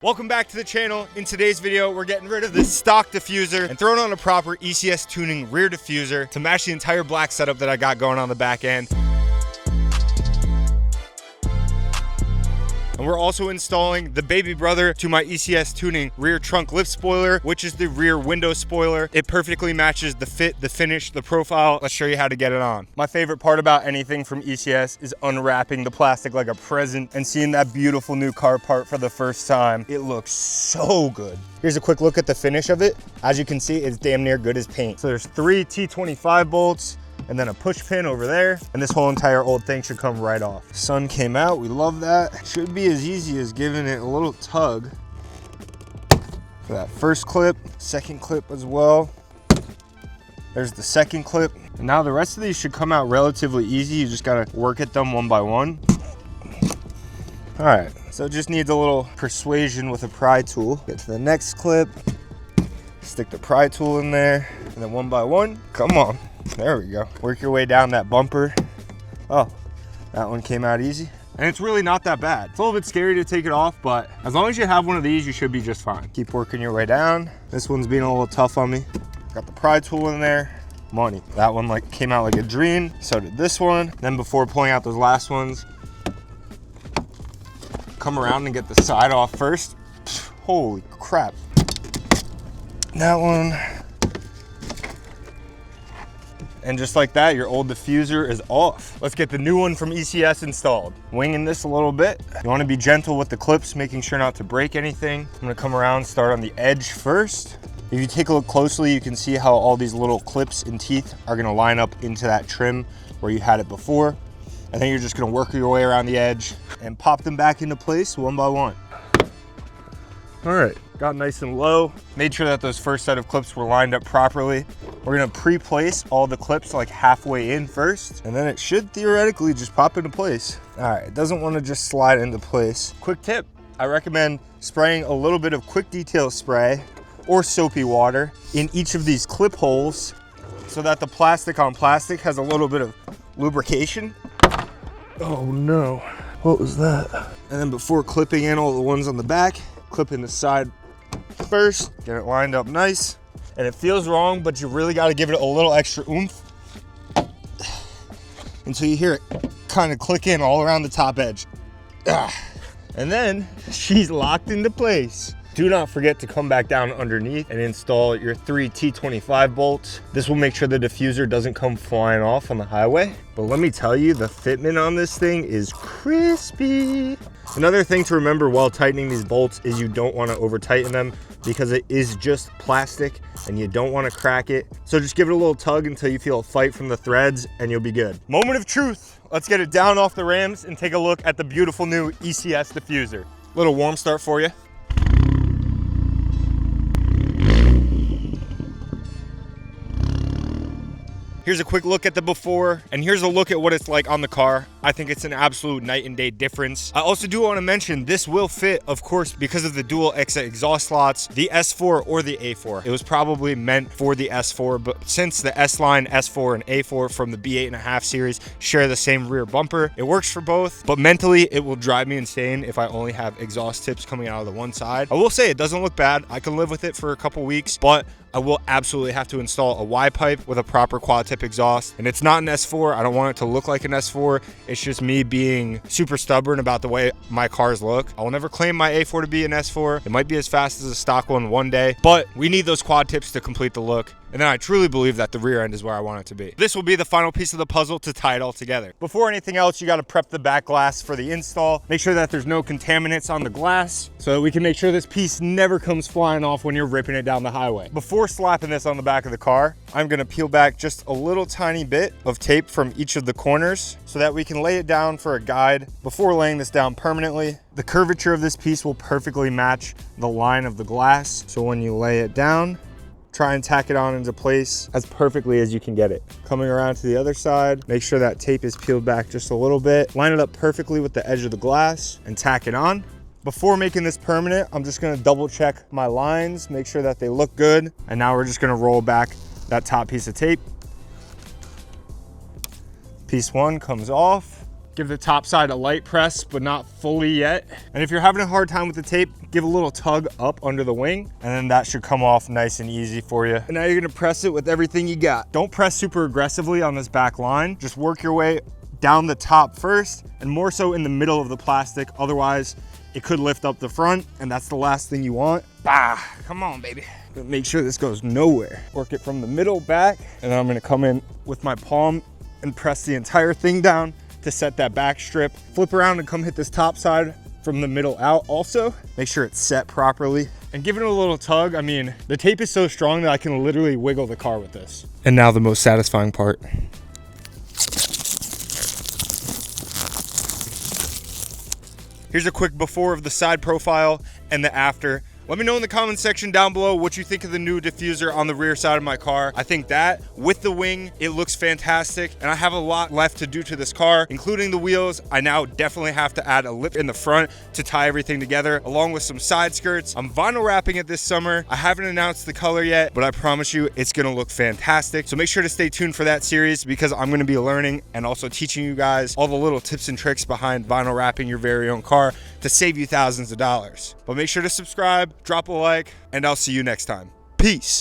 Welcome back to the channel. In today's video, we're getting rid of this stock diffuser and throwing on a proper ECS Tuning rear diffuser to match the entire black setup that I got going on the back end. And we're also installing the baby brother to my ECS Tuning rear trunk lift spoiler, which is the rear window spoiler. It perfectly matches the fit, the finish, the profile. Let's show you how to get it on. My favorite part about anything from ECS is unwrapping the plastic like a present and seeing that beautiful new car part for the first time. It looks so good. Here's a quick look at the finish of it. As you can see, it's damn near good as paint. So there's 3 T25 bolts, and then a push pin over there, and this whole entire old thing should come right off. Sun came out, we love that. Should be as easy as giving it a little tug for that first clip, second clip as well. There's the second clip. And now the rest of these should come out relatively easy. You just gotta work at them one by one. All right, so it just needs a little persuasion with a pry tool. Get to the next clip, stick the pry tool in there, and then one by one, come on. There we go. Work your way down that bumper. Oh, that one came out easy. And it's really not that bad. It's a little bit scary to take it off, but as long as you have one of these, you should be just fine. Keep working your way down. This one's being a little tough on me. Got the pry tool in there. Money. That one came out like a dream. So did this one. Then before pulling out those last ones, come around and get the side off first. Holy crap. That one. And just like that, your old diffuser is off. Let's get the new one from ECS installed. Winging this a little bit. You want to be gentle with the clips, making sure not to break anything. I'm going to come around, start on the edge first. If you take a look closely, you can see how all these little clips and teeth are going to line up into that trim where you had it before. And then you're just going to work your way around the edge and pop them back into place one by one. All right, got nice and low. Made sure that those first set of clips were lined up properly. We're gonna pre-place all the clips like halfway in first, and then it should theoretically just pop into place. All right, it doesn't wanna just slide into place. Quick tip, I recommend spraying a little bit of quick detail spray or soapy water in each of these clip holes so that the plastic on plastic has a little bit of lubrication. Oh no, what was that? And then before clipping in all the ones on the back, clip in the side first, get it lined up nice. And it feels wrong, but you really got to give it a little extra oomph until you hear it kind of click in all around the top edge. And then she's locked into place. Do not forget to come back down underneath and install your 3 T25 bolts. This will make sure the diffuser doesn't come flying off on the highway. But let me tell you, the fitment on this thing is crispy. Another thing to remember while tightening these bolts is you don't want to over tighten them because it is just plastic and you don't want to crack it. So just give it a little tug until you feel a fight from the threads and you'll be good. Moment of truth. Let's get it down off the rims and take a look at the beautiful new ECS diffuser. Little warm start for you. Here's a quick look at the before, and here's a look at what it's like on the car. I think it's an absolute night and day difference. I also do want to mention this will fit, of course, because of the dual exit exhaust slots, the S4 or the A4. It was probably meant for the S4, but since the S-Line, S4, and A4 from the B8.5 series share the same rear bumper, it works for both, but mentally it will drive me insane if I only have exhaust tips coming out of the one side. I will say it doesn't look bad. I can live with it for a couple weeks, but I will absolutely have to install a Y-pipe with a proper quad tip exhaust. And it's not an S4. I don't want it to look like an S4. It's just me being super stubborn about the way my cars look. I will never claim my A4 to be an S4. It might be as fast as a stock one day, but we need those quad tips to complete the look. And then I truly believe that the rear end is where I want it to be. This will be the final piece of the puzzle to tie it all together. Before anything else, you got to prep the back glass for the install. Make sure that there's no contaminants on the glass so that we can make sure this piece never comes flying off when you're ripping it down the highway. Before slapping this on the back of the car, I'm going to peel back just a little tiny bit of tape from each of the corners so that we can lay it down for a guide before laying this down permanently. The curvature of this piece will perfectly match the line of the glass. So when you lay it down, try and tack it on into place as perfectly as you can get it. Coming around to the other side, make sure that tape is peeled back just a little bit. Line it up perfectly with the edge of the glass and tack it on. Before making this permanent, I'm just gonna double check my lines, make sure that they look good. And now we're just gonna roll back that top piece of tape. Piece 1 comes off. Give the top side a light press, but not fully yet. And if you're having a hard time with the tape, give a little tug up under the wing, and then that should come off nice and easy for you. And now you're gonna press it with everything you got. Don't press super aggressively on this back line. Just work your way down the top first, and more so in the middle of the plastic. Otherwise, it could lift up the front, and that's the last thing you want. Bah, come on, baby. Make sure this goes nowhere. Work it from the middle back, and then I'm gonna come in with my palm and press the entire thing down to set that back strip. Flip around and come hit this top side from the middle out also. Make sure it's set properly. And give it a little tug. I mean, the tape is so strong that I can literally wiggle the car with this. And now the most satisfying part. Here's a quick before of the side profile and the after. Let me know in the comment section down below what you think of the new diffuser on the rear side of my car. I think that with the wing, it looks fantastic, and I have a lot left to do to this car, including the wheels. I now definitely have to add a lip in the front to tie everything together, along with some side skirts. I'm vinyl wrapping it this summer. I haven't announced the color yet, but I promise you it's gonna look fantastic. So make sure to stay tuned for that series, because I'm gonna be learning and also teaching you guys all the little tips and tricks behind vinyl wrapping your very own car to save you thousands of dollars. But make sure to subscribe, drop a like, and I'll see you next time. Peace.